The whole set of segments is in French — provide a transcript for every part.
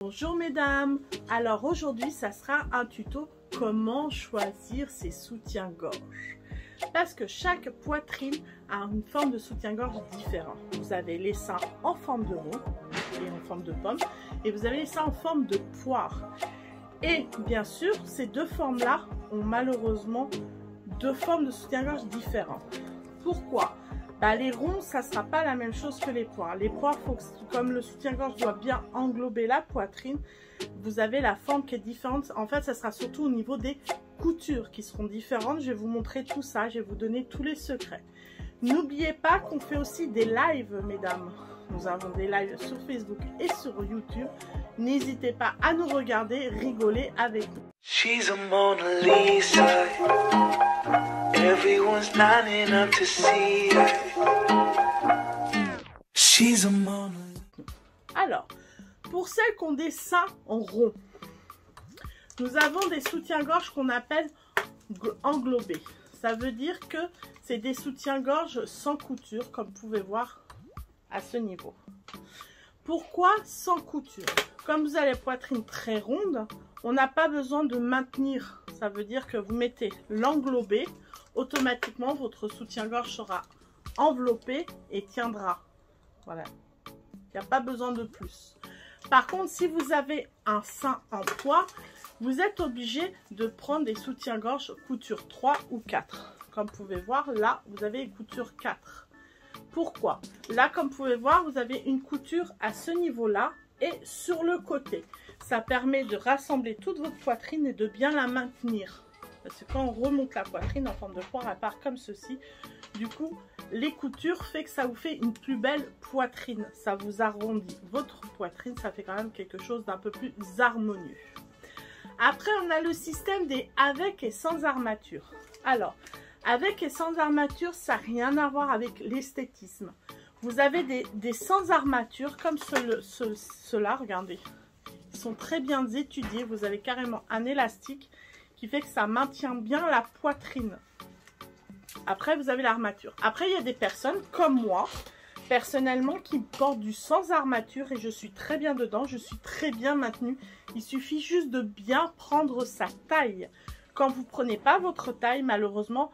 Bonjour mesdames, alors aujourd'hui ça sera un tuto comment choisir ses soutiens-gorge. Parce que chaque poitrine a une forme de soutien-gorge différente. Vous avez les seins en forme de rond et en forme de pomme et vous avez les seins en forme de poire. Et bien sûr ces deux formes-là ont malheureusement deux formes de soutien-gorge différentes. Pourquoi ? Les ronds, ça ne sera pas la même chose que les poires. Les poires, comme le soutien-gorge doit bien englober la poitrine, vous avez la forme qui est différente. En fait, ça sera surtout au niveau des coutures qui seront différentes. Je vais vous montrer tout ça, je vais vous donner tous les secrets. N'oubliez pas qu'on fait aussi des lives, mesdames. Nous avons des lives sur Facebook et sur YouTube. N'hésitez pas à nous regarder, rigoler avec nous. She's a Mona Lisa. Everyone's lining up to see her. She's a Mona Lisa. Alors, pour celles qui ont des seins en rond, nous avons des soutiens-gorge qu'on appelle englobés. Ça veut dire que c'est des soutiens-gorge sans couture, comme vous pouvez voir à ce niveau. Pourquoi sans couture? Comme vous avez la poitrine très ronde, on n'a pas besoin de maintenir. Ça veut dire que vous mettez l'englobé, automatiquement votre soutien-gorge sera enveloppé et tiendra. Voilà. Il n'y a pas besoin de plus. Par contre, si vous avez un sein en poids, vous êtes obligé de prendre des soutiens-gorge couture 3 ou 4. Comme vous pouvez voir, là, vous avez couture 4. Pourquoi? Là, comme vous pouvez voir, vous avez une couture à ce niveau-là et sur le côté. Ça permet de rassembler toute votre poitrine et de bien la maintenir. Parce que quand on remonte la poitrine en forme de poire, elle part comme ceci. Du coup, les coutures fait que ça vous fait une plus belle poitrine. Ça vous arrondit votre poitrine. Ça fait quand même quelque chose d'un peu plus harmonieux. Après, on a le système des avec et sans armature. Alors, avec et sans armature, ça n'a rien à voir avec l'esthétisme. Vous avez des sans armature comme ceux-là, regardez. Ils sont très bien étudiés. Vous avez carrément un élastique qui fait que ça maintient bien la poitrine. Après, vous avez l'armature. Après, il y a des personnes comme moi, personnellement, qui portent du sans armature et je suis très bien dedans. Je suis très bien maintenue. Il suffit juste de bien prendre sa taille. Quand vous ne prenez pas votre taille, malheureusement,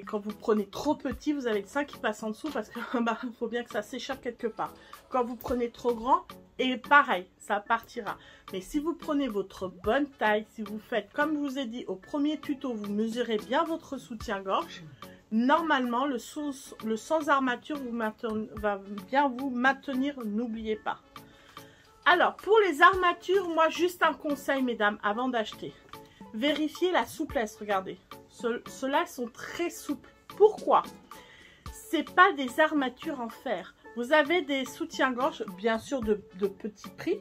quand vous prenez trop petit, vous avez le sein qui passe en dessous parce que faut bien que ça s'échappe quelque part. Quand vous prenez trop grand, et pareil, ça partira. Mais si vous prenez votre bonne taille, si vous faites, comme je vous ai dit au premier tuto, vous mesurez bien votre soutien-gorge, normalement, le sans armature va bien vous maintenir, n'oubliez pas. Alors, pour les armatures, moi, juste un conseil, mesdames, avant d'acheter. Vérifiez la souplesse, regardez. Ceux-là sont très souples. Pourquoi? C'est pas des armatures en fer. Vous avez des soutiens-gorge, bien sûr de petit prix.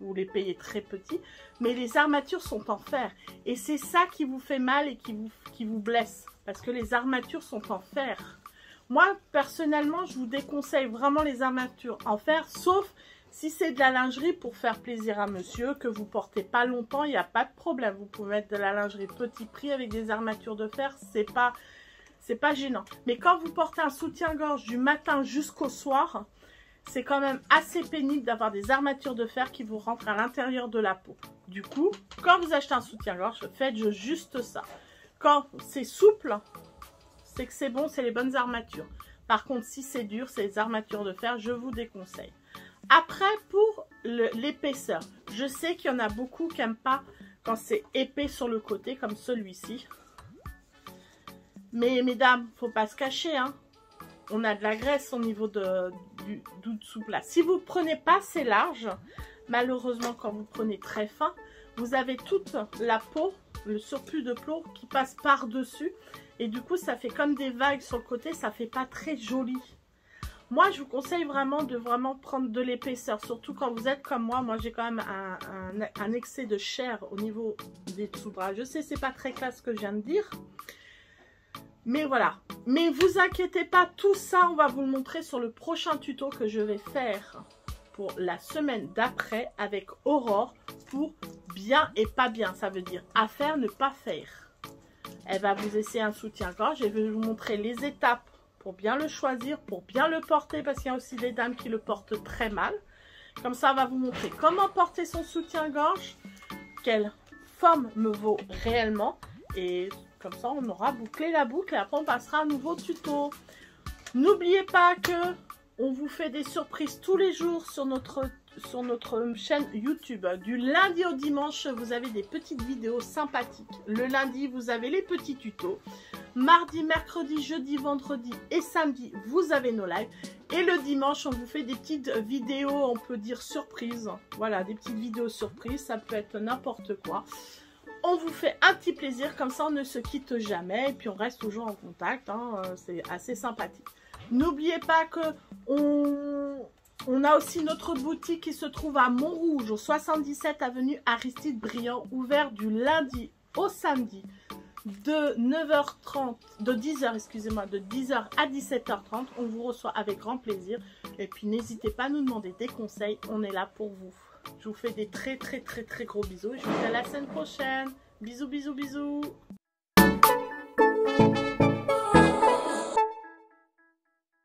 Vous les payez très petits. Mais les armatures sont en fer. Et c'est ça qui vous fait mal et qui vous blesse. Parce que les armatures sont en fer. Moi, personnellement, je vous déconseille vraiment les armatures en fer. Sauf si c'est de la lingerie pour faire plaisir à monsieur, que vous portez pas longtemps, il n'y a pas de problème. Vous pouvez mettre de la lingerie petit prix avec des armatures de fer, c'est pas gênant. Mais quand vous portez un soutien-gorge du matin jusqu'au soir, c'est quand même assez pénible d'avoir des armatures de fer qui vous rentrent à l'intérieur de la peau. Du coup, quand vous achetez un soutien-gorge, faites juste ça. Quand c'est souple, c'est que c'est bon, c'est les bonnes armatures. Par contre, si c'est dur, c'est les armatures de fer, je vous déconseille. Après, pour l'épaisseur, je sais qu'il y en a beaucoup qui n'aiment pas quand c'est épais sur le côté, comme celui-ci. Mais mesdames, faut pas se cacher, hein. On a de la graisse au niveau du dessous plat. Si vous ne prenez pas assez large, malheureusement, quand vous prenez très fin, vous avez toute la peau, le surplus de peau qui passe par-dessus. Et du coup, ça fait comme des vagues sur le côté, ça fait pas très joli. Moi, je vous conseille vraiment de prendre de l'épaisseur, surtout quand vous êtes comme moi. Moi, j'ai quand même un excès de chair au niveau des dessous-bras. Je sais, c'est pas très classe ce que je viens de dire. Mais voilà. Mais vous inquiétez pas, tout ça, on va vous le montrer sur le prochain tuto que je vais faire pour la semaine d'après avec Aurore pour bien et pas bien. Ça veut dire à faire, ne pas faire. Elle va vous essayer un soutien-gorge et je vais vous montrer les étapes pour bien le choisir, pour bien le porter, parce qu'il y a aussi des dames qui le portent très mal, Comme ça, on va vous montrer comment porter son soutien-gorge, quelle forme me vaut réellement. Et comme ça, on aura bouclé la boucle et après, on passera à un nouveau tuto. N'oubliez pas que on vous fait des surprises tous les jours sur notre chaîne YouTube. Du lundi au dimanche, vous avez des petites vidéos sympathiques. Le lundi, vous avez les petits tutos. Mardi, mercredi, jeudi, vendredi et samedi, vous avez nos lives. Et le dimanche, on vous fait des petites vidéos, on peut dire surprises. Voilà, des petites vidéos surprises, ça peut être n'importe quoi. On vous fait un petit plaisir, comme ça on ne se quitte jamais. Et puis on reste toujours en contact, hein, c'est assez sympathique. N'oubliez pas que on a aussi notre boutique qui se trouve à Montrouge, au 77 avenue Aristide Briand, ouvert du lundi au samedi de 9h30, de 10h, excusez-moi, de 10h à 17h30. On vous reçoit avec grand plaisir. Et puis n'hésitez pas à nous demander des conseils, on est là pour vous. Je vous fais des très gros bisous et je vous dis à la semaine prochaine. Bisous, bisous, bisous.